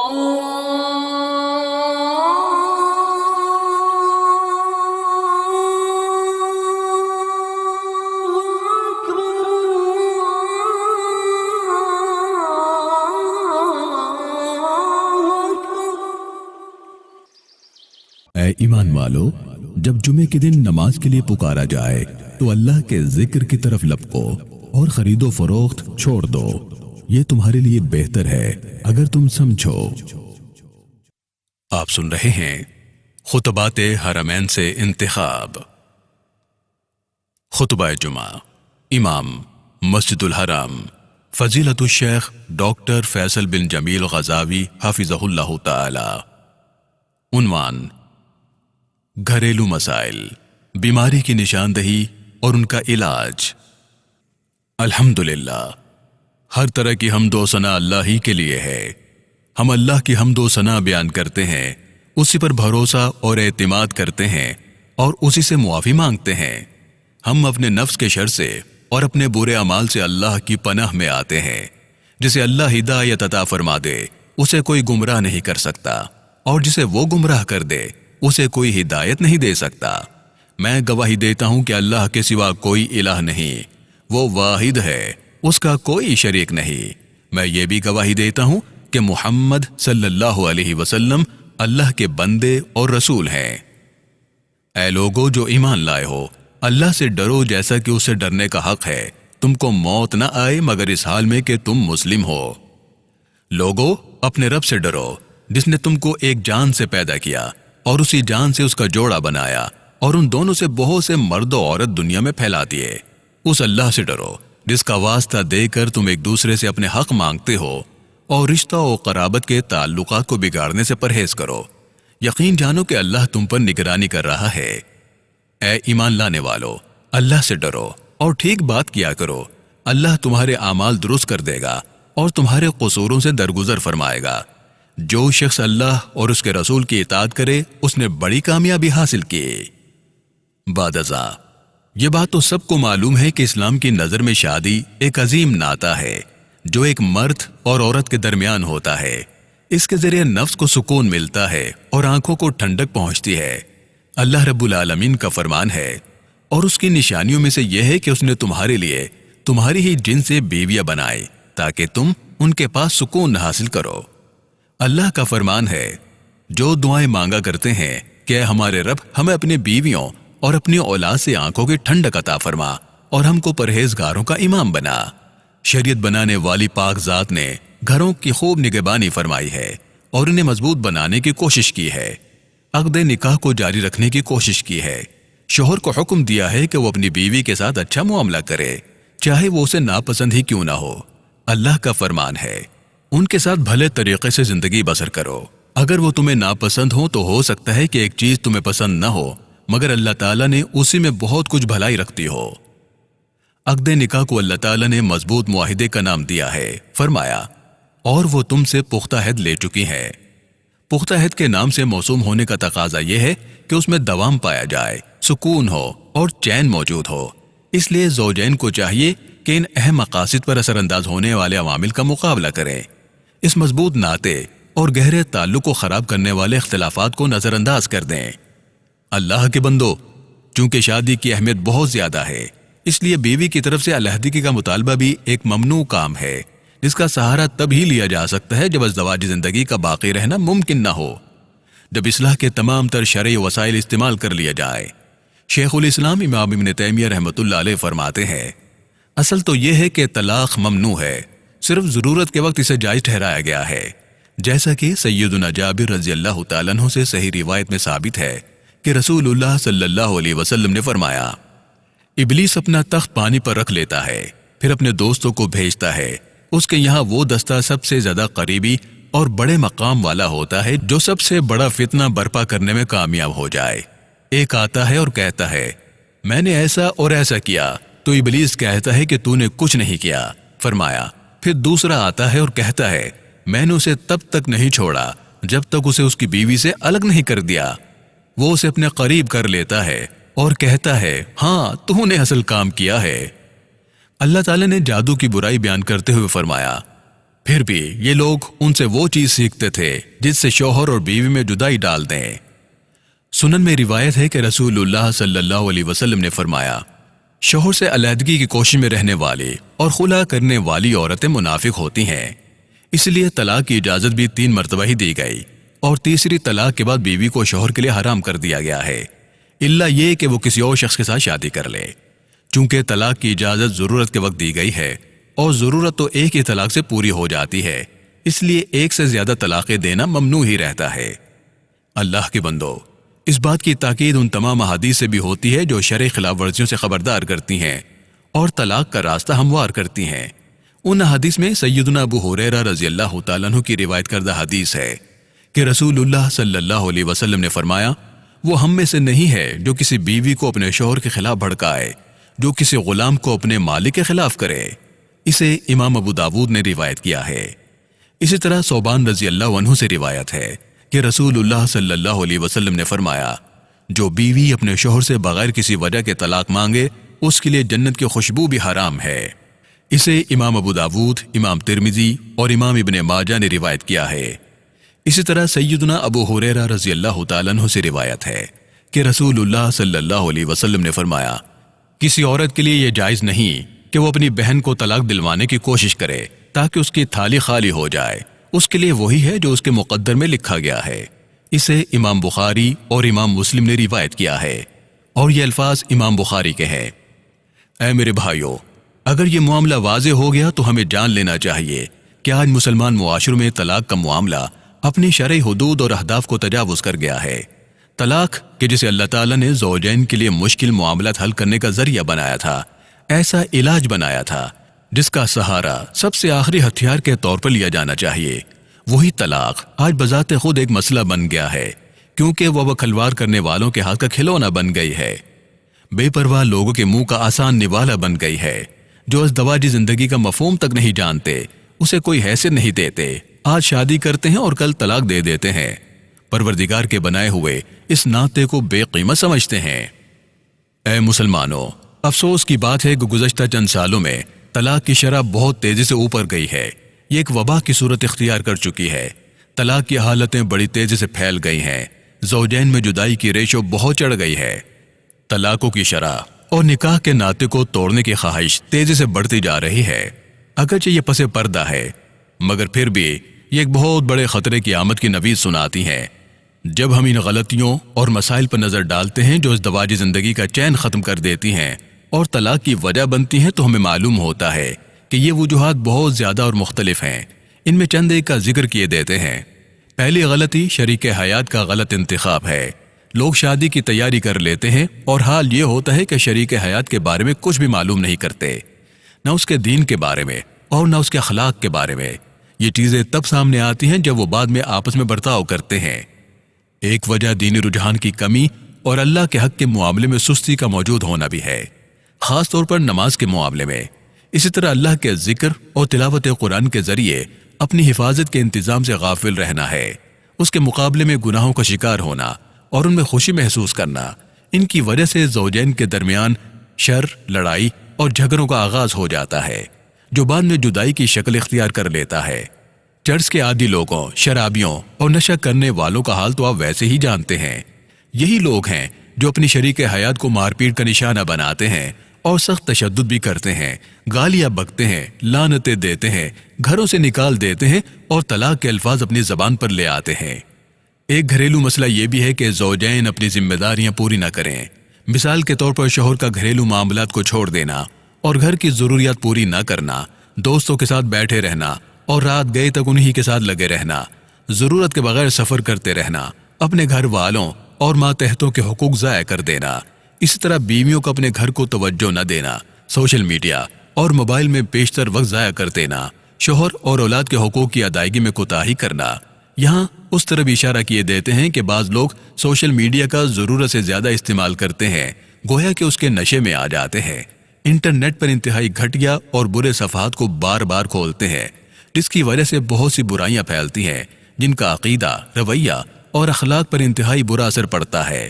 اے ایمان والو، جب جمعے کے دن نماز کے لیے پکارا جائے تو اللہ کے ذکر کی طرف لپکو اور خرید و فروخت چھوڑ دو، یہ تمہارے لیے بہتر ہے اگر تم سمجھو۔ آپ سن رہے ہیں خطبات حرمین سے انتخاب۔ خطبہ جمعہ، امام مسجد الحرام فضیلت الشیخ ڈاکٹر فیصل بن جمیل غزاوی حفظہ اللہ تعالی۔ عنوان: گھریلو مسائل، بیماری کی نشاندہی اور ان کا علاج۔ الحمدللہ، ہر طرح کی حمد و ثنا اللہ ہی کے لیے ہے۔ ہم اللہ کی حمد و ثنا بیان کرتے ہیں، اسی پر بھروسہ اور اعتماد کرتے ہیں اور اسی سے معافی مانگتے ہیں۔ ہم اپنے نفس کے شر سے اور اپنے برے اعمال سے اللہ کی پناہ میں آتے ہیں۔ جسے اللہ ہدایت عطا فرما دے اسے کوئی گمراہ نہیں کر سکتا، اور جسے وہ گمراہ کر دے اسے کوئی ہدایت نہیں دے سکتا۔ میں گواہی دیتا ہوں کہ اللہ کے سوا کوئی الہ نہیں، وہ واحد ہے، اس کا کوئی شریک نہیں۔ میں یہ بھی گواہی دیتا ہوں کہ محمد صلی اللہ علیہ وسلم اللہ کے بندے اور رسول ہیں۔ اے لوگو جو ایمان لائے ہو، اللہ سے ڈرو جیسا کہ اسے ڈرنے کا حق ہے۔ تم کو موت نہ آئے مگر اس حال میں کہ تم مسلم ہو۔ لوگو اپنے رب سے ڈرو جس نے تم کو ایک جان سے پیدا کیا اور اسی جان سے اس کا جوڑا بنایا، اور ان دونوں سے بہت سے مرد و عورت دنیا میں پھیلا دیے۔ اس اللہ سے ڈرو جس کا واسطہ دے کر تم ایک دوسرے سے اپنے حق مانگتے ہو، اور رشتہ و قرابت کے تعلقات کو بگاڑنے سے پرہیز کرو۔ یقین جانو کہ اللہ تم پر نگرانی کر رہا ہے۔ اے ایمان لانے والو، اللہ سے ڈرو اور ٹھیک بات کیا کرو۔ اللہ تمہارے اعمال درست کر دے گا اور تمہارے قصوروں سے درگزر فرمائے گا۔ جو شخص اللہ اور اس کے رسول کی اطاعت کرے اس نے بڑی کامیابی حاصل کی۔ بعد ازاں یہ بات تو سب کو معلوم ہے کہ اسلام کی نظر میں شادی ایک عظیم ناطہ ہے جو ایک مرد اور عورت کے درمیان ہوتا ہے۔ اس کے ذریعے نفس کو سکون ملتا ہے اور آنکھوں کو ٹھنڈک پہنچتی ہے۔ اللہ رب العالمین کا فرمان ہے، اور اس کی نشانیوں میں سے یہ ہے کہ اس نے تمہارے لیے تمہاری ہی جن سے بیویاں بنائے تاکہ تم ان کے پاس سکون حاصل کرو۔ اللہ کا فرمان ہے، جو دعائیں مانگا کرتے ہیں کہ ہمارے رب ہمیں اپنی بیویوں اور اپنی اولاد سے آنکھوں کی ٹھنڈک عطا فرما اور ہم کو پرہیزگاروں کا امام بنا۔ شریعت بنانے والی پاک ذات نے گھروں کی خوب نگہبانی فرمائی ہے اور انہیں مضبوط بنانے کی کوشش کی ہے۔ عقد نکاح کو جاری رکھنے کی کوشش کی ہے۔ شوہر کو حکم دیا ہے کہ وہ اپنی بیوی کے ساتھ اچھا معاملہ کرے، چاہے وہ اسے ناپسند ہی کیوں نہ ہو۔ اللہ کا فرمان ہے، ان کے ساتھ بھلے طریقے سے زندگی بسر کرو۔ اگر وہ تمہیں ناپسند ہو تو ہو سکتا ہے کہ ایک چیز تمہیں پسند نہ ہو، مگر اللہ تعالیٰ نے اسی میں بہت کچھ بھلائی رکھتی ہو۔ عقد نکاح کو اللہ تعالیٰ نے مضبوط معاہدے کا نام دیا ہے۔ فرمایا، اور وہ تم سے پختہ عہد لے چکی ہیں۔ پختہ عہد کے نام سے موسوم ہونے کا تقاضا یہ ہے کہ اس میں دوام پایا جائے، سکون ہو اور چین موجود ہو۔ اس لیے زوجین کو چاہیے کہ ان اہم مقاصد پر اثر انداز ہونے والے عوامل کا مقابلہ کریں۔ اس مضبوط ناطے اور گہرے تعلق کو خراب کرنے والے اختلافات کو نظر انداز کر دیں۔ اللہ کے بندو، چونکہ شادی کی اہمیت بہت زیادہ ہے، اس لیے بیوی کی طرف سے علیحدگی کا مطالبہ بھی ایک ممنوع کام ہے، جس کا سہارا تب ہی لیا جا سکتا ہے جب ازدواجی زندگی کا باقی رہنا ممکن نہ ہو، جب اصلاح کے تمام تر شرعی وسائل استعمال کر لیا جائے۔ شیخ الاسلام امام ابن تیمیہ رحمۃ اللہ علیہ فرماتے ہیں، اصل تو یہ ہے کہ طلاق ممنوع ہے، صرف ضرورت کے وقت اسے جائز ٹھہرایا گیا ہے، جیسا کہ سیدنا جابر رضی اللہ تعالیٰ عنہ سے صحیح روایت میں ثابت ہے کہ رسول اللہ صلی اللہ علیہ وسلم نے فرمایا، ابلیس اپنا تخت پانی پر رکھ لیتا ہے، پھر اپنے دوستوں کو بھیجتا ہے، اس کے یہاں وہ دستہ سب سے زیادہ قریبی اور بڑے مقام والا ہوتا ہے جو سب سے بڑا فتنہ برپا کرنے میں کامیاب ہو جائے۔ ایک آتا ہے اور کہتا ہے، میں نے ایسا اور ایسا کیا، تو ابلیس کہتا ہے کہ تو نے کچھ نہیں کیا۔ فرمایا، پھر دوسرا آتا ہے اور کہتا ہے، میں نے اسے تب تک نہیں چھوڑا جب تک اسے اس کی بیوی سے الگ نہیں کر دیا۔ وہ اسے اپنے قریب کر لیتا ہے اور کہتا ہے، ہاں تو نے اصل کام کیا ہے۔ اللہ تعالیٰ نے جادو کی برائی بیان کرتے ہوئے فرمایا، پھر بھی یہ لوگ ان سے وہ چیز سیکھتے تھے جس سے شوہر اور بیوی میں جدائی ڈال دیں۔ سنن میں روایت ہے کہ رسول اللہ صلی اللہ علیہ وسلم نے فرمایا، شوہر سے علیحدگی کی کوشش میں رہنے والی اور خلا کرنے والی عورتیں منافق ہوتی ہیں، اس لیے طلاق کی اجازت بھی 3 مرتبہ ہی دی گئی، اور تیسری طلاق کے بعد بیوی کو شوہر کے لیے حرام کر دیا گیا ہے، الا یہ کہ وہ کسی اور شخص کے ساتھ شادی کر لے۔ چونکہ طلاق کی اجازت ضرورت کے وقت دی گئی ہے اور ضرورت تو ایک ہی طلاق سے پوری ہو جاتی ہے، اس لیے ایک سے زیادہ طلاقیں دینا ممنوع ہی رہتا ہے۔ اللہ کے بندو، اس بات کی تاکید ان تمام احادیث سے بھی ہوتی ہے جو شرعی خلاف ورزیوں سے خبردار کرتی ہیں اور طلاق کا راستہ ہموار کرتی ہیں۔ ان احادیث میں سیدنا ابو ہریرہ رضی اللہ تعالیٰ عنہ کی روایت کردہ حدیث ہے کہ رسول اللہ صلی اللہ علیہ وسلم نے فرمایا، وہ ہم میں سے نہیں ہے جو کسی بیوی کو اپنے شوہر کے خلاف بھڑکائے، جو کسی غلام کو اپنے مالک کے خلاف کرے۔ اسے امام ابو داود نے روایت کیا ہے۔ اسی طرح ثوبان رضی اللہ عنہ سے روایت ہے کہ رسول اللہ صلی اللہ علیہ وسلم نے فرمایا، جو بیوی اپنے شوہر سے بغیر کسی وجہ کے طلاق مانگے اس کے لیے جنت کی خوشبو بھی حرام ہے۔ اسے امام ابو داود، امام ترمذی اور امام ابن ماجہ نے روایت کیا ہے۔ اسی طرح سیدنا ابو ہریرہ رضی اللہ تعالیٰ عنہ سے روایت ہے کہ رسول اللہ صلی اللہ علیہ وسلم نے فرمایا، کسی عورت کے لیے یہ جائز نہیں کہ وہ اپنی بہن کو طلاق دلوانے کی کوشش کرے تاکہ اس کی تھالی خالی ہو جائے، اس کے لیے وہی ہے جو اس کے مقدر میں لکھا گیا ہے۔ اسے امام بخاری اور امام مسلم نے روایت کیا ہے، اور یہ الفاظ امام بخاری کے ہیں۔ اے میرے بھائیو، اگر یہ معاملہ واضح ہو گیا تو ہمیں جان لینا چاہیے کہ آج مسلمان معاشروں میں طلاق کا معاملہ اپنی شرعی حدود اور اہداف کو تجاوز کر گیا ہے۔ طلاق کہ جسے اللہ تعالیٰ نے زوجین کے لیے مشکل معاملات حل کرنے کا ذریعہ بنایا تھا، ایسا علاج بنایا تھا جس کا سہارا سب سے آخری ہتھیار کے طور پر لیا جانا چاہیے، وہی طلاق آج بذات خود ایک مسئلہ بن گیا ہے، کیونکہ وہ کھلواڑ کرنے والوں کے ہاتھ کا کھلونا بن گئی ہے، بے پرواہ لوگوں کے منہ کا آسان نوالا بن گئی ہے، جو ازدواجی زندگی کا مفہوم تک نہیں جانتے، اسے کوئی حیثیت نہیں دیتے، آج شادی کرتے ہیں اور کل طلاق دے دیتے ہیں، پروردگار کے بنائے ہوئے اس ناطے کو بے قیمت سمجھتے ہیں۔ اے مسلمانوں، افسوس کی بات ہے کہ گزشتہ چند سالوں میں طلاق کی شرح بہت تیزی سے اوپر گئی ہے، یہ ایک وبا کی صورت اختیار کر چکی ہے۔ طلاق کی حالتیں بڑی تیزی سے پھیل گئی ہیں، زوجین میں جدائی کی ریشو بہت چڑھ گئی ہے، طلاقوں کی شرح اور نکاح کے ناطے کو توڑنے کی خواہش تیزی سے بڑھتی جا رہی ہے۔ اگرچہ یہ پس پردہ ہے، مگر پھر بھی یہ ایک بہت بڑے خطرے کی آمد کی نوید سناتی ہے۔ جب ہم ان غلطیوں اور مسائل پر نظر ڈالتے ہیں جو ازدواجی زندگی کا چین ختم کر دیتی ہیں اور طلاق کی وجہ بنتی ہیں، تو ہمیں معلوم ہوتا ہے کہ یہ وجوہات بہت زیادہ اور مختلف ہیں۔ ان میں چند ایک کا ذکر کیے دیتے ہیں۔ پہلی غلطی شریک حیات کا غلط انتخاب ہے۔ لوگ شادی کی تیاری کر لیتے ہیں اور حال یہ ہوتا ہے کہ شریک حیات کے بارے میں کچھ بھی معلوم نہیں کرتے، نہ اس کے دین کے بارے میں اور نہ اس کے اخلاق کے بارے میں۔ یہ چیزیں تب سامنے آتی ہیں جب وہ بعد میں آپس میں برتاؤ کرتے ہیں۔ ایک وجہ دینی رجحان کی کمی اور اللہ کے حق کے معاملے میں سستی کا موجود ہونا بھی ہے، خاص طور پر نماز کے معاملے میں۔ اسی طرح اللہ کے ذکر اور تلاوت قرآن کے ذریعے اپنی حفاظت کے انتظام سے غافل رہنا ہے، اس کے مقابلے میں گناہوں کا شکار ہونا اور ان میں خوشی محسوس کرنا۔ ان کی وجہ سے زوجین کے درمیان شر، لڑائی اور جھگڑوں کا آغاز ہو جاتا ہے، جو بعد میں جدائی کی شکل اختیار کر لیتا ہے۔ چرس کے عادی لوگوں، شرابیوں اور نشہ کرنے والوں کا حال تو آپ ویسے ہی جانتے ہیں۔ یہی لوگ ہیں جو اپنی شریک حیات کو مار پیٹ کا نشانہ بناتے ہیں اور سخت تشدد بھی کرتے ہیں، گالیاں بکتے ہیں، لعنتیں دیتے ہیں، گھروں سے نکال دیتے ہیں اور طلاق کے الفاظ اپنی زبان پر لے آتے ہیں۔ ایک گھریلو مسئلہ یہ بھی ہے کہ زوجین اپنی ذمہ داریاں پوری نہ کریں۔ مثال کے طور پر شوہر کا گھریلو معاملات کو چھوڑ دینا اور گھر کی ضروریات پوری نہ کرنا، دوستوں کے ساتھ بیٹھے رہنا اور رات گئے تک انہی کے ساتھ لگے رہنا، ضرورت کے بغیر سفر کرتے رہنا، اپنے گھر والوں اور ماتحتوں کے حقوق ضائع کر دینا۔ اسی طرح بیویوں کو اپنے گھر کو توجہ نہ دینا، سوشل میڈیا اور موبائل میں بیشتر وقت ضائع کر دینا، شوہر اور اولاد کے حقوق کی ادائیگی میں کوتاہی کرنا۔ یہاں اس طرف اشارہ کیے دیتے ہیں کہ بعض لوگ سوشل میڈیا کا ضرورت سے زیادہ استعمال کرتے ہیں، گویا کہ اس کے نشے میں آ جاتے ہیں۔ انٹرنیٹ پر انتہائی گھٹیا اور برے صفحات کو بار بار کھولتے ہیں، جس کی وجہ سے بہت سی برائیاں پھیلتی ہیں جن کا عقیدہ، رویہ اور اخلاق پر انتہائی برا اثر پڑتا ہے۔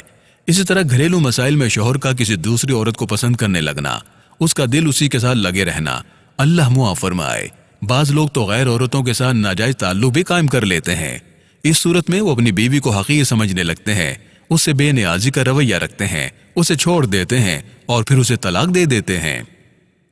اسی طرح گھریلو مسائل میں شوہر کا کسی دوسری عورت کو پسند کرنے لگنا، اس کا دل اسی کے ساتھ لگے رہنا، اللہ معاف فرمائے بعض لوگ تو غیر عورتوں کے ساتھ ناجائز تعلق بھی قائم کر لیتے ہیں۔ اس صورت میں وہ اپنی بیوی کو حقیر سمجھنے لگتے ہیں، اس سے بے نیازی کا رویہ رکھتے ہیں، اسے چھوڑ دیتے ہیں اور پھر اسے طلاق دے دیتے ہیں۔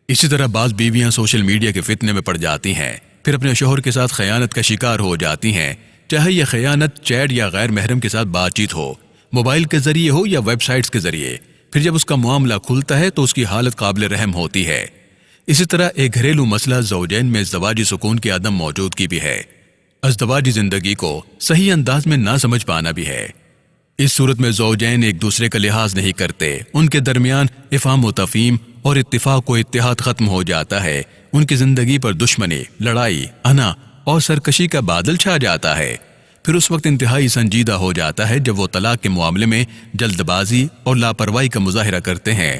اسی طرح بعض بیویاں سوشل میڈیا کے فتنے میں پڑ جاتی ہیں، پھر اپنے شوہر کے ساتھ خیانت کا شکار ہو جاتی ہیں، چاہے یہ خیانت چیٹ یا غیر محرم کے ساتھ بات چیت ہو، موبائل کے ذریعے ہو یا ویب سائٹس کے ذریعے۔ پھر جب اس کا معاملہ کھلتا ہے تو اس کی حالت قابل رحم ہوتی ہے۔ اسی طرح ایک گھریلو مسئلہ زوجین میں ازدواجی سکون کی عدم موجودگی بھی ہے، ازدواجی زندگی کو صحیح انداز میں نہ سمجھ پانا بھی ہے۔ اس صورت میں زوجین ایک دوسرے کا لحاظ نہیں کرتے، ان کے درمیان افہام و تفہیم اور اتفاق و اتحاد ختم ہو جاتا ہے، ان کی زندگی پر دشمنی، لڑائی، انا اور سرکشی کا بادل چھا جاتا ہے۔ پھر اس وقت انتہائی سنجیدہ ہو جاتا ہے جب وہ طلاق کے معاملے میں جلد بازی اور لاپرواہی کا مظاہرہ کرتے ہیں۔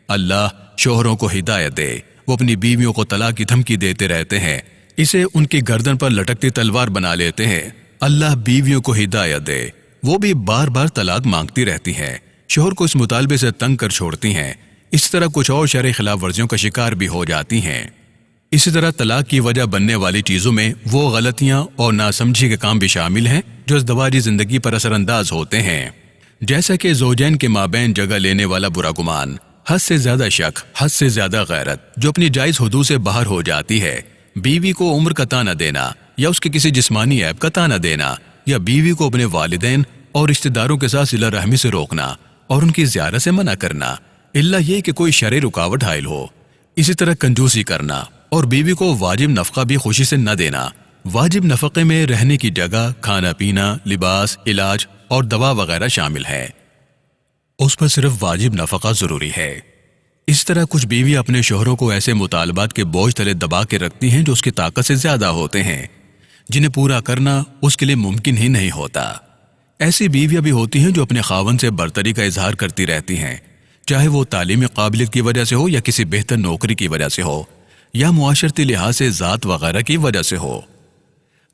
اللہ شوہروں کو ہدایت دے، وہ اپنی بیویوں کو طلاق کی دھمکی دیتے رہتے ہیں، اسے ان کی گردن پر لٹکتی تلوار بنا لیتے ہیں۔ اللہ بیویوں کو ہدایت دے، وہ بھی بار بار طلاق مانگتی رہتی ہیں، شوہر کو اس مطالبے سے تنگ کر چھوڑتی ہیں، اس طرح کچھ اور شرعی خلاف ورزیوں کا شکار بھی ہو جاتی ہیں۔ اسی طرح طلاق کی وجہ بننے والی چیزوں میں وہ غلطیاں اور ناسمجھی کے کام بھی شامل ہیں جو ازدواجی زندگی پر اثر انداز ہوتے ہیں، جیسا کہ زوجین کے مابین جگہ لینے والا برا گمان، حد سے زیادہ شک، حد سے زیادہ غیرت جو اپنی جائز حدود سے باہر ہو جاتی ہے، بیوی کو عمر کا طعنہ دینا یا اس کے کسی جسمانی عیب کا طعنہ دینا، یا بیوی کو اپنے والدین اور رشتہ داروں کے ساتھ صلہ رحمی سے روکنا اور ان کی زیارت سے منع کرنا، الا یہ کہ کوئی شرعی رکاوٹ حائل ہو۔ اسی طرح کنجوسی کرنا اور بیوی کو واجب نفقہ بھی خوشی سے نہ دینا۔ واجب نفقے میں رہنے کی جگہ، کھانا پینا، لباس، علاج اور دوا وغیرہ شامل ہے، اس پر صرف واجب نفقہ ضروری ہے۔ اس طرح کچھ بیوی اپنے شوہروں کو ایسے مطالبات کے بوجھ تلے دبا کے رکھتی ہیں جو اس کی طاقت سے زیادہ ہوتے ہیں، جنہیں پورا کرنا اس کے لیے ممکن ہی نہیں ہوتا۔ ایسی بیویاں بھی ہوتی ہیں جو اپنے خاوند سے برتری کا اظہار کرتی رہتی ہیں، چاہے وہ تعلیمی قابلیت کی وجہ سے ہو یا کسی بہتر نوکری کی وجہ سے ہو یا معاشرتی لحاظ سے ذات وغیرہ کی وجہ سے ہو۔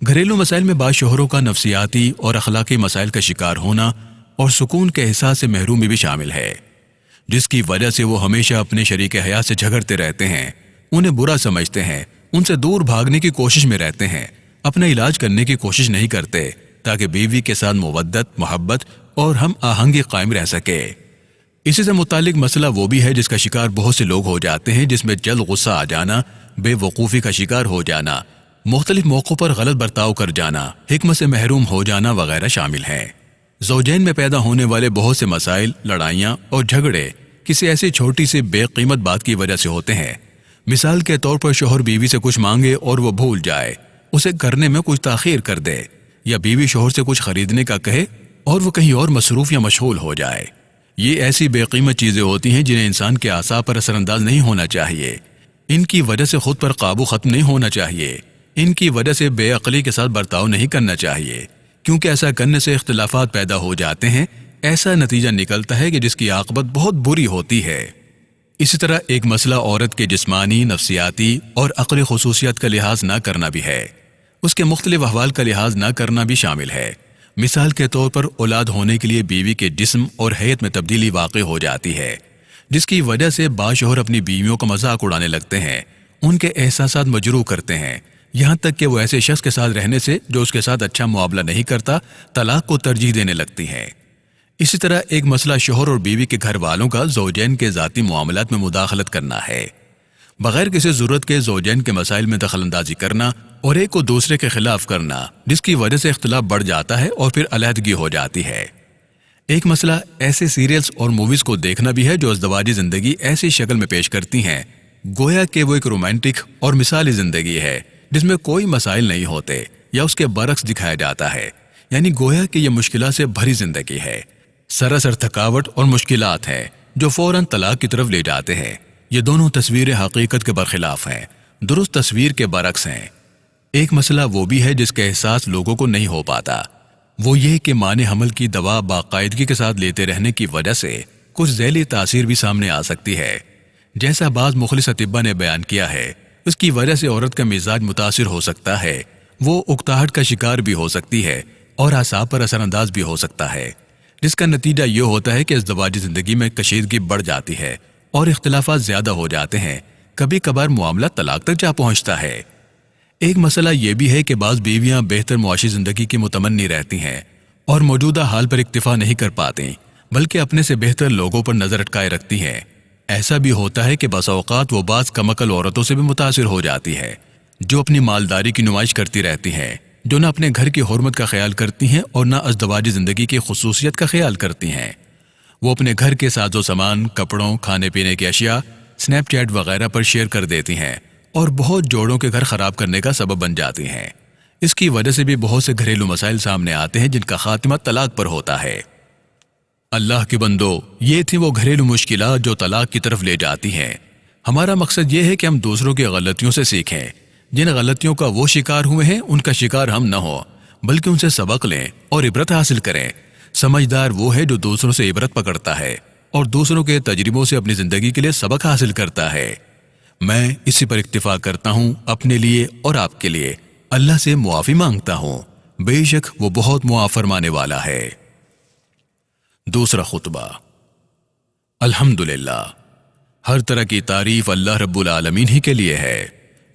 گھریلو مسائل میں بعض شوہروں کا نفسیاتی اور اخلاقی مسائل کا شکار ہونا اور سکون کے احساس سے محرومی بھی شامل ہے، جس کی وجہ سے وہ ہمیشہ اپنے شریک حیات سے جھگڑتے رہتے ہیں، انہیں برا سمجھتے ہیں، ان سے دور بھاگنے کی کوشش میں رہتے ہیں، اپنا علاج کرنے کی کوشش نہیں کرتے تاکہ بیوی کے ساتھ مودت، محبت اور ہم آہنگی قائم رہ سکے۔ اسی سے متعلق مسئلہ وہ بھی ہے جس کا شکار بہت سے لوگ ہو جاتے ہیں، جس میں جلد غصہ آ جانا، بے وقوفی کا شکار ہو جانا، مختلف موقعوں پر غلط برتاؤ کر جانا، حکمت سے محروم ہو جانا وغیرہ شامل ہیں۔ زوجین میں پیدا ہونے والے بہت سے مسائل، لڑائیاں اور جھگڑے کسی ایسی چھوٹی سی بے قیمت بات کی وجہ سے ہوتے ہیں۔ مثال کے طور پر شوہر بیوی سے کچھ مانگے اور وہ بھول جائے، اسے کرنے میں کچھ تاخیر کر دے، یا بیوی شوہر سے کچھ خریدنے کا کہے اور وہ کہیں اور مصروف یا مشغول ہو جائے۔ یہ ایسی بے قیمت چیزیں ہوتی ہیں جنہیں انسان کے اعصاب پر اثر انداز نہیں ہونا چاہیے، ان کی وجہ سے خود پر قابو ختم نہیں ہونا چاہیے، ان کی وجہ سے بے عقلی کے ساتھ برتاؤ نہیں کرنا چاہیے، کیونکہ ایسا کرنے سے اختلافات پیدا ہو جاتے ہیں، ایسا نتیجہ نکلتا ہے کہ جس کی عاقبت بہت بری ہوتی ہے۔ اسی طرح ایک مسئلہ عورت کے جسمانی، نفسیاتی اور عقلی خصوصیات کا لحاظ نہ کرنا بھی ہے، اس کے مختلف احوال کا لحاظ نہ کرنا بھی شامل ہے۔ مثال کے طور پر اولاد ہونے کے لیے بیوی کے جسم اور حیت میں تبدیلی واقع ہو جاتی ہے، جس کی وجہ سے بعض شوہر اپنی بیویوں کا مذاق اڑانے لگتے ہیں، ان کے احساسات مجروح کرتے ہیں، یہاں تک کہ وہ ایسے شخص کے ساتھ رہنے سے جو اس کے ساتھ اچھا معاملہ نہیں کرتا، طلاق کو ترجیح دینے لگتی ہیں۔ اسی طرح ایک مسئلہ شوہر اور بیوی کے گھر والوں کا زوجین کے ذاتی معاملات میں مداخلت کرنا ہے، بغیر کسی ضرورت کے زوجین کے مسائل میں دخل اندازی کرنا اور ایک کو دوسرے کے خلاف کرنا، جس کی وجہ سے اختلاف بڑھ جاتا ہے اور پھر علیحدگی ہو جاتی ہے۔ ایک مسئلہ ایسے سیریلز اور موویز کو دیکھنا بھی ہے جو ازدواجی زندگی ایسی شکل میں پیش کرتی ہیں گویا کہ وہ ایک رومانٹک اور مثالی زندگی ہے جس میں کوئی مسائل نہیں ہوتے، یا اس کے برعکس دکھایا جاتا ہے، یعنی گویا کہ یہ مشکلات سے بھری زندگی ہے، سراسر تھکاوٹ اور مشکلات ہیں جو فوراً طلاق کی طرف لے جاتے ہیں۔ یہ دونوں تصویریں حقیقت کے برخلاف ہیں، درست تصویر کے برعکس ہیں۔ ایک مسئلہ وہ بھی ہے جس کا احساس لوگوں کو نہیں ہو پاتا، وہ یہ کہ معنی حمل کی دوا باقاعدگی کے ساتھ لیتے رہنے کی وجہ سے کچھ ذیلی تاثیر بھی سامنے آ سکتی ہے، جیسا بعض مخلص اطباء نے بیان کیا ہے۔ اس کی وجہ سے عورت کا مزاج متاثر ہو سکتا ہے، وہ اکتاہٹ کا شکار بھی ہو سکتی ہے اور اعصاب پر اثر انداز بھی ہو سکتا ہے، جس کا نتیجہ یہ ہوتا ہے کہ ازدواجی زندگی میں کشیدگی بڑھ جاتی ہے اور اختلافات زیادہ ہو جاتے ہیں، کبھی کبھار معاملہ طلاق تک جا پہنچتا ہے۔ ایک مسئلہ یہ بھی ہے کہ بعض بیویاں بہتر معاشی زندگی کی متمنی رہتی ہیں اور موجودہ حال پر اکتفا نہیں کر پاتی، بلکہ اپنے سے بہتر لوگوں پر نظر اٹکائے رکھتی ہیں۔ ایسا بھی ہوتا ہے کہ بسا اوقات وہ بعض کمعقل عورتوں سے بھی متاثر ہو جاتی ہے، جو اپنی مالداری کی نمائش کرتی رہتی ہیں، جو نہ اپنے گھر کی حرمت کا خیال کرتی ہیں اور نہ ازدواجی زندگی کی خصوصیت کا خیال کرتی ہیں۔ وہ اپنے گھر کے ساز و سامان، کپڑوں، کھانے پینے کی اشیاء سنیپ چیٹ وغیرہ پر شیئر کر دیتی ہیں اور بہت جوڑوں کے گھر خراب کرنے کا سبب بن جاتی ہیں۔ اس کی وجہ سے بھی بہت سے گھریلو مسائل سامنے آتے ہیں جن کا خاتمہ طلاق پر ہوتا ہے۔ اللہ کے بندو، یہ تھی وہ گھریلو مشکلات جو طلاق کی طرف لے جاتی ہیں۔ ہمارا مقصد یہ ہے کہ ہم دوسروں کی غلطیوں سے سیکھیں۔ جن غلطیوں کا وہ شکار ہوئے ہیں ان کا شکار ہم نہ ہو، بلکہ ان سے سبق لیں اور عبرت حاصل کریں۔ سمجھدار وہ ہے جو دوسروں سے عبرت پکڑتا ہے اور دوسروں کے تجربوں سے اپنی زندگی کے لیے سبق حاصل کرتا ہے۔ میں اسی پر اکتفا کرتا ہوں، اپنے لیے اور آپ کے لیے اللہ سے معافی مانگتا ہوں، بے شک وہ بہت معاف فرمانے والا ہے۔ دوسرا خطبہ۔ الحمدللہ، ہر طرح کی تعریف اللہ رب العالمین ہی کے لیے ہے۔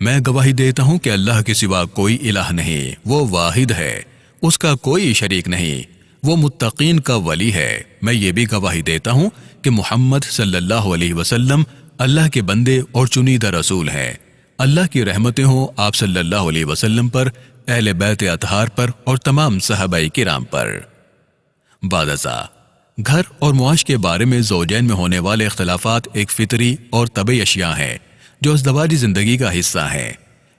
میں گواہی دیتا ہوں کہ اللہ کے سوا کوئی الہ نہیں، وہ واحد ہے، اس کا کوئی شریک نہیں، وہ متقین کا ولی ہے۔ میں یہ بھی گواہی دیتا ہوں کہ محمد صلی اللہ علیہ وسلم اللہ کے بندے اور چنیدہ رسول ہیں۔ اللہ کی رحمتیں ہوں آپ صلی اللہ علیہ وسلم پر، اہل بیت اطہار پر اور تمام صحابہ کرام پر۔ بعد ازاں گھر اور معاش کے بارے میں زوجین میں ہونے والے اختلافات ایک فطری اور طبعی اشیاء ہیں جو ازدواجی زندگی کا حصہ ہیں۔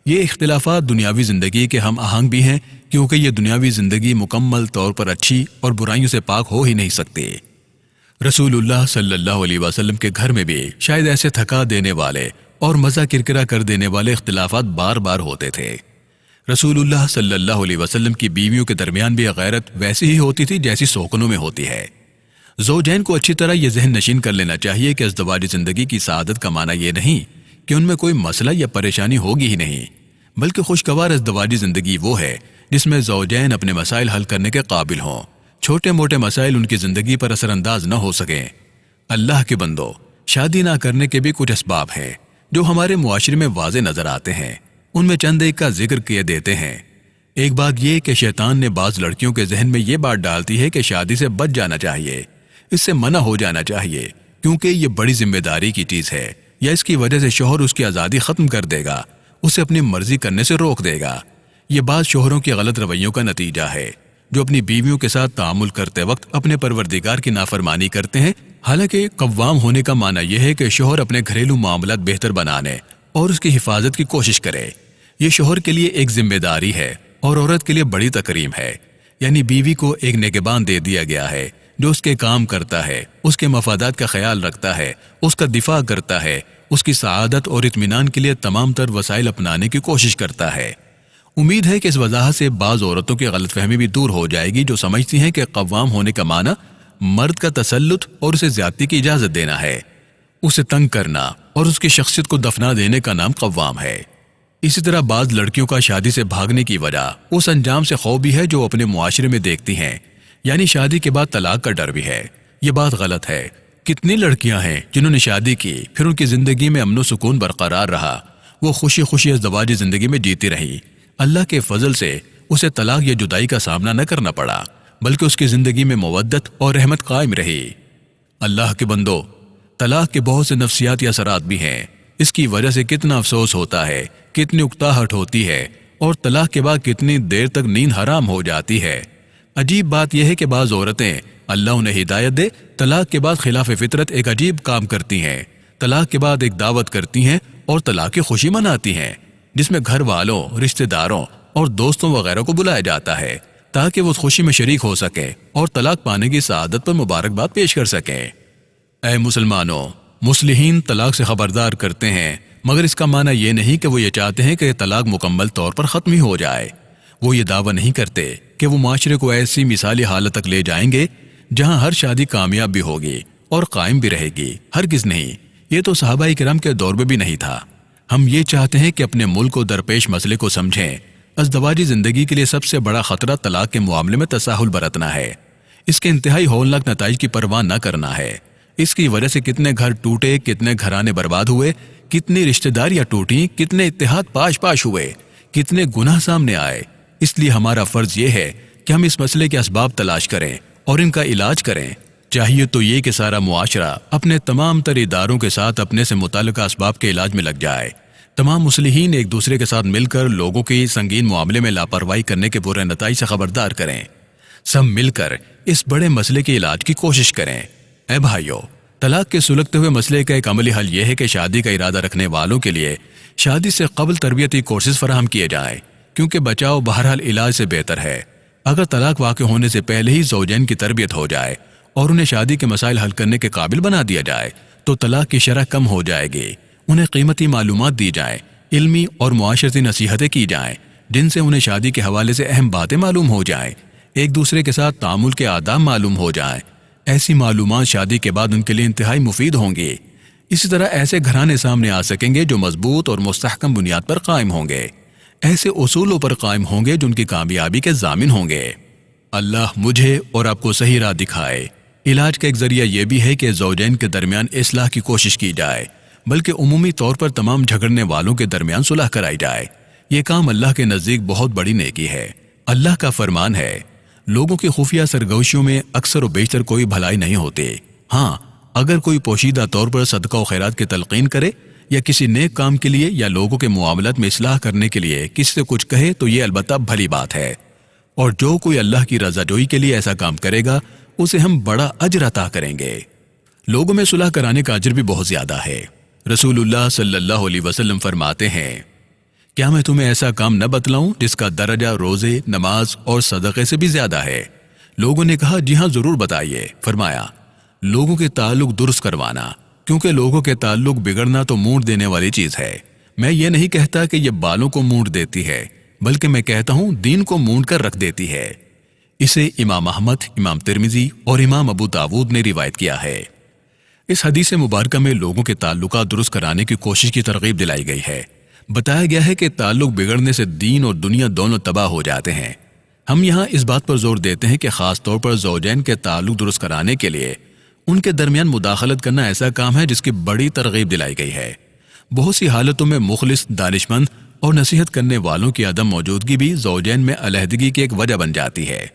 یہ اختلافات دنیاوی زندگی کے ہم آہنگ بھی ہیں، کیونکہ یہ دنیاوی زندگی مکمل طور پر اچھی اور برائیوں سے پاک ہو ہی نہیں سکتی۔ رسول اللہ صلی اللہ علیہ وسلم کے گھر میں بھی شاید ایسے تھکا دینے والے اور مزہ کرکرا کر دینے والے اختلافات بار بار ہوتے تھے۔ رسول اللہ صلی اللہ علیہ وسلم کی بیویوں کے درمیان بھی غیرت ویسی ہی ہوتی تھی جیسی سوکنوں میں ہوتی ہے۔ زوجین کو اچھی طرح یہ ذہن نشین کر لینا چاہیے کہ ازدواجی زندگی کی سعادت کا معنی یہ نہیں کہ ان میں کوئی مسئلہ یا پریشانی ہوگی ہی نہیں، بلکہ خوشگوار ازدواجی زندگی وہ ہے جس میں زوجین اپنے مسائل حل کرنے کے قابل ہوں، چھوٹے موٹے مسائل ان کی زندگی پر اثر انداز نہ ہو سکیں۔ اللہ کے بندو، شادی نہ کرنے کے بھی کچھ اسباب ہیں جو ہمارے معاشرے میں واضح نظر آتے ہیں۔ ان میں چند ایک کا ذکر کیے دیتے ہیں۔ ایک بات یہ کہ شیطان نے بعض لڑکیوں کے ذہن میں یہ بات ڈالتی ہے کہ شادی سے بچ جانا چاہیے، اس سے منع ہو جانا چاہیے، کیونکہ یہ بڑی ذمہ داری کی چیز ہے، یا اس کی وجہ سے شوہر اس کی آزادی ختم کر دے گا، اسے اپنی مرضی کرنے سے روک دے گا۔ یہ بعض شوہروں کے غلط رویوں کا نتیجہ ہے جو اپنی بیویوں کے ساتھ تعامل کرتے وقت اپنے پروردگار کی نافرمانی کرتے ہیں۔ حالانکہ قوام ہونے کا معنی یہ ہے کہ شوہر اپنے گھریلو معاملات بہتر بنانے اور اس کی حفاظت کی کوشش کرے۔ یہ شوہر کے لیے ایک ذمہ داری ہے اور عورت کے لیے بڑی تکریم ہے، یعنی بیوی کو ایک نگہبان دے دیا گیا ہے جو اس کے کام کرتا ہے، اس کے مفادات کا خیال رکھتا ہے، اس کا دفاع کرتا ہے، اس کی سعادت اور اطمینان کے لیے تمام تر وسائل اپنانے کی کوشش کرتا ہے۔ امید ہے کہ اس وضاحت سے بعض عورتوں کی غلط فہمی بھی دور ہو جائے گی جو سمجھتی ہیں کہ قوام ہونے کا معنی مرد کا تسلط اور اسے زیادتی کی اجازت دینا ہے، اسے تنگ کرنا اور اس کی شخصیت کو دفنا دینے کا نام قوام ہے۔ اسی طرح بعض لڑکیوں کا شادی سے بھاگنے کی وجہ اس انجام سے خوف بھی ہے جو اپنے معاشرے میں دیکھتی ہیں، یعنی شادی کے بعد طلاق کا ڈر بھی ہے۔ یہ بات غلط ہے۔ کتنی لڑکیاں ہیں جنہوں نے شادی کی، پھر ان کی زندگی میں امن و سکون برقرار رہا، وہ خوشی خوشی ازدواجی زندگی میں جیتی رہی۔ اللہ کے فضل سے اسے طلاق یا جدائی کا سامنا نہ کرنا پڑا، بلکہ اس کی زندگی میں مودت اور رحمت قائم رہی۔ اللہ کے بندو، طلاق کے بہت سے نفسیاتی اثرات بھی ہیں۔ اس کی وجہ سے کتنا افسوس ہوتا ہے، کتنی اکتاہٹ ہوتی ہے، اور طلاق کے بعد کتنی دیر تک نیند حرام ہو جاتی ہے۔ عجیب بات یہ ہے کہ بعض عورتیں، اللہ انہیں ہدایت دے، طلاق کے بعد خلاف فطرت ایک عجیب کام کرتی ہیں۔ طلاق کے بعد ایک دعوت کرتی ہیں اور طلاق کی خوشی مناتی ہیں، جس میں گھر والوں، رشتہ داروں اور دوستوں وغیرہ کو بلایا جاتا ہے تاکہ وہ اس خوشی میں شریک ہو سکیں اور طلاق پانے کی سعادت پر مبارکباد پیش کر سکیں۔ اے مسلمانوں، مصلحین طلاق سے خبردار کرتے ہیں، مگر اس کا معنی یہ نہیں کہ وہ یہ چاہتے ہیں کہ طلاق مکمل طور پر ختم ہی ہو جائے۔ وہ یہ دعویٰ نہیں کرتے کہ وہ معاشرے کو ایسی مثالی حالت تک لے جائیں گے جہاں ہر شادی کامیاب بھی ہوگی اور قائم بھی رہے گی۔ ہرگز نہیں، یہ تو صحابہ کرام کے دور میں بھی نہیں تھا۔ ہم یہ چاہتے ہیں کہ اپنے ملک کو درپیش مسئلے کو سمجھیں۔ ازدواجی زندگی کے لیے سب سے بڑا خطرہ طلاق کے معاملے میں تساہل برتنا ہے، اس کے انتہائی ہولناک نتائج کی پرواہ نہ کرنا ہے۔ اس کی وجہ سے کتنے گھر ٹوٹے، کتنے گھرانے برباد ہوئے، کتنی رشتہ داریاں ٹوٹیں، کتنے اتحاد پاش پاش ہوئے، کتنے گناہ سامنے آئے۔ اس لیے ہمارا فرض یہ ہے کہ ہم اس مسئلے کے اسباب تلاش کریں اور ان کا علاج کریں۔ چاہیے تو یہ کہ سارا معاشرہ اپنے تمام تر اداروں کے ساتھ اپنے سے متعلقہ اسباب کے علاج میں لگ جائے۔ تمام مصلحین ایک دوسرے کے ساتھ مل کر لوگوں کی سنگین معاملے میں لاپرواہی کرنے کے برے نتائج سے خبردار کریں۔ سب مل کر اس بڑے مسئلے کے علاج کی کوشش کریں۔ اے بھائیو، طلاق کے سلگتے ہوئے مسئلے کا ایک عملی حل یہ ہے کہ شادی کا ارادہ رکھنے والوں کے لیے شادی سے قبل تربیتی کورسز فراہم کیے جائیں، کیونکہ بچاؤ بہرحال علاج سے بہتر ہے۔ اگر طلاق واقع ہونے سے پہلے ہی زوجین کی تربیت ہو جائے اور انہیں شادی کے مسائل حل کرنے کے قابل بنا دیا جائے تو طلاق کی شرح کم ہو جائے گی۔ انہیں قیمتی معلومات دی جائیں، علمی اور معاشرتی نصیحتیں کی جائیں، جن سے انہیں شادی کے حوالے سے اہم باتیں معلوم ہو جائیں، ایک دوسرے کے ساتھ تعامل کے آداب معلوم ہو جائیں۔ ایسی معلومات شادی کے بعد ان کے لیے انتہائی مفید ہوں گی۔ اسی طرح ایسے گھرانے سامنے آ سکیں گے جو مضبوط اور مستحکم بنیاد پر قائم ہوں گے، ایسے اصولوں پر قائم ہوں گے جو ان کی کامیابی کے ضامن ہوں گے۔ اللہ مجھے اور آپ کو صحیح راہ دکھائے۔ علاج کا ایک ذریعہ یہ بھی ہے کہ زوجین کے درمیان اصلاح کی کوشش کی جائے، بلکہ عمومی طور پر تمام جھگڑنے والوں کے درمیان صلح کرائی جائے۔ یہ کام اللہ کے نزدیک بہت بڑی نیکی ہے۔ اللہ کا فرمان ہے، لوگوں کی خفیہ سرگوشیوں میں اکثر و بیشتر کوئی بھلائی نہیں ہوتی۔ ہاں، اگر کوئی پوشیدہ طور پر صدقہ و خیرات کی تلقین کرے یا کسی نیک کام کے لیے یا لوگوں کے معاملات میں اصلاح کرنے کے لیے کسی سے کچھ کہے تو یہ البتہ بھلی بات ہے، اور جو کوئی اللہ کی رضا جوئی کے لیے ایسا کام کرے گا اسے ہم بڑا اجر عطا کریں گے۔ لوگوں میں صلح کرانے کا اجر بھی بہت زیادہ ہے۔ رسول اللہ صلی اللہ علیہ وسلم فرماتے ہیں، کیا میں تمہیں ایسا کام نہ بتلاؤں جس کا درجہ روزے، نماز اور صدقے سے بھی زیادہ ہے؟ لوگوں نے کہا، جی ہاں ضرور بتائیے۔ فرمایا، لوگوں کے تعلق درست کروانا، کیونکہ لوگوں کے تعلق بگڑنا تو مونڈ دینے والی چیز ہے۔ میں یہ نہیں کہتا کہ یہ بالوں کو مونڈ دیتی ہے، بلکہ میں کہتا ہوں دین کو مونڈ کر رکھ دیتی ہے۔ اسے امام احمد، امام ترمذی اور امام ابو داود نے روایت کیا ہے۔ اس حدیث مبارکہ میں لوگوں کے تعلقات درست کرانے کی کوشش کی ترغیب دلائی گئی ہے۔ بتایا گیا ہے کہ تعلق بگڑنے سے دین اور دنیا دونوں تباہ ہو جاتے ہیں۔ ہم یہاں اس بات پر زور دیتے ہیں کہ خاص طور پر زوجین کے تعلق درست کرانے کے لیے ان کے درمیان مداخلت کرنا ایسا کام ہے جس کی بڑی ترغیب دلائی گئی ہے۔ بہت سی حالتوں میں مخلص، دانشمند اور نصیحت کرنے والوں کی عدم موجودگی بھی زوجین میں علیحدگی کی ایک وجہ بن جاتی ہے۔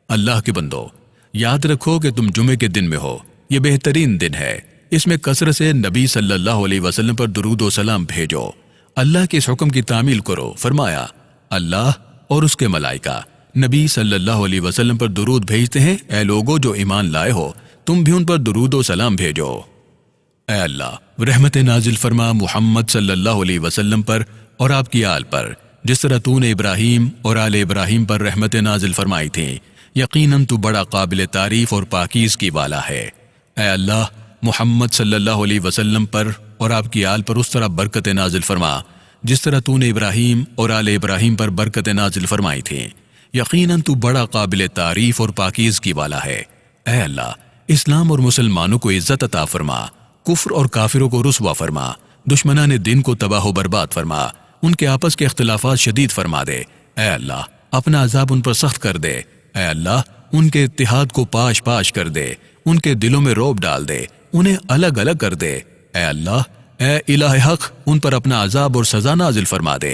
اللہ کے بندو، یاد رکھو کہ تم جمعے کے دن میں ہو۔ یہ بہترین دن ہے۔ اس میں کثرت سے نبی صلی اللہ علیہ وسلم پر درود و سلام بھیجو۔ اللہ کے اس حکم کی تعمیل کرو۔ فرمایا، اللہ اور اس کے ملائکہ نبی صلی اللہ علیہ وسلم پر درود بھیجتے ہیں۔ اے لوگو جو ایمان لائے ہو، تم بھی ان پر درود و سلام بھیجو۔ اے اللہ، رحمت نازل فرما محمد صلی اللہ علیہ وسلم پر اور آپ کی آل پر، جس طرح تو نے ابراہیم اور آل ابراہیم پر رحمت نازل فرمائی تھی۔ یقیناً تو بڑا قابل تعریف اور پاکیزگی والا ہے۔ اے اللہ، محمد صلی اللہ علیہ وسلم پر اور آپ کی آل پر اس طرح برکت نازل فرما جس طرح تو نے ابراہیم اور آل ابراہیم پر برکت نازل فرمائی تھی۔ یقیناً تو بڑا قابل تعریف اور پاکیزگی والا ہے۔ اے اللہ، اسلام اور مسلمانوں کو عزت عطا فرما، کفر اور کافروں کو رسوا فرما، دشمنان دین کو تباہ و برباد فرما، ان کے آپس کے اختلافات شدید فرما دے۔ اے اللہ، اپنا عذاب ان پر سخت کر دے۔ اے اللہ، ان کے اتحاد کو پاش پاش کر دے، ان کے دلوں میں رعب ڈال دے، انہیں الگ الگ کر دے۔ اے اللہ، اے الہ حق، ان پر اپنا عذاب اور سزا نازل فرما دے۔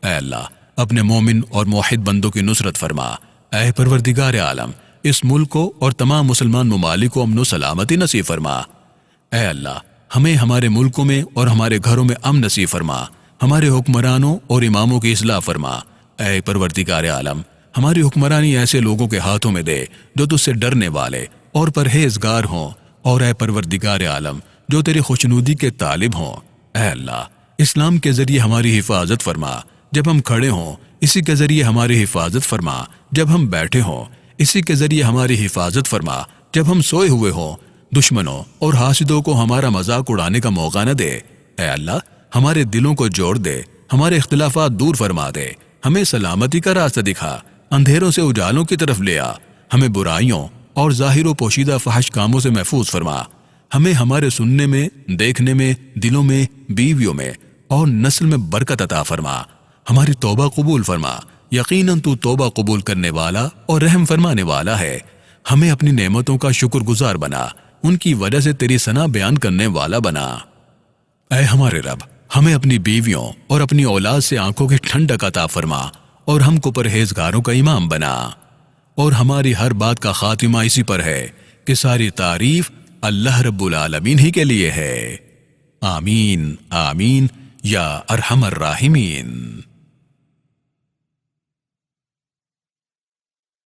اے اللہ، اپنے مومن اور موحد بندوں کی نصرت فرما۔ اے پروردگار عالم، اس ملک کو اور تمام مسلمان ممالک کو امن و سلامتی نصیب فرما۔ اے اللہ، ہمیں ہمارے ملکوں میں اور ہمارے گھروں میں امن نصیب فرما، ہمارے حکمرانوں اور اماموں کی اصلاح فرما۔ اے پروردگار عالم، ہماری حکمرانی ایسے لوگوں کے ہاتھوں میں دے جو تجھ سے ڈرنے والے اور پرہیزگار ہوں، اور اے پروردگار عالم، جو تیری خوشنودی کے طالب ہوں۔ اے اللہ، اسلام کے ذریعے ہماری حفاظت فرما جب ہم کھڑے ہوں، اسی کے ذریعے ہماری حفاظت فرما جب ہم بیٹھے ہوں، اسی کے ذریعے ہماری حفاظت فرما جب ہم سوئے ہوئے ہوں۔ دشمنوں اور حاسدوں کو ہمارا مذاق اڑانے کا موقع نہ دے۔ اے اللہ، ہمارے دلوں کو جوڑ دے، ہمارے اختلافات دور فرما دے، ہمیں سلامتی کا راستہ دکھا، اندھیروں سے اجالوں کی طرف لے آ، ہمیں برائیوں اور ظاہر و پوشیدہ فحش کاموں سے محفوظ فرما، ہمیں ہمارے سننے میں، دیکھنے میں، دلوں میں، بیویوں میں اور نسل میں برکت عطا فرما، ہماری توبہ قبول فرما۔ یقیناً تو توبہ قبول کرنے والا اور رحم فرمانے والا ہے۔ ہمیں اپنی نعمتوں کا شکر گزار بنا، ان کی وجہ سے تیری ثنا بیان کرنے والا بنا۔ اے ہمارے رب، ہمیں اپنی بیویوں اور اپنی اولاد سے آنکھوں کی ٹھنڈک عطا فرما اور ہم کو پرہیزگاروں کا امام بنا، اور ہماری ہر بات کا خاتمہ اسی پر ہے کہ ساری تعریف اللہ رب العالمین ہی کے لیے ہے۔ آمین آمین یا ارحم الراحمین۔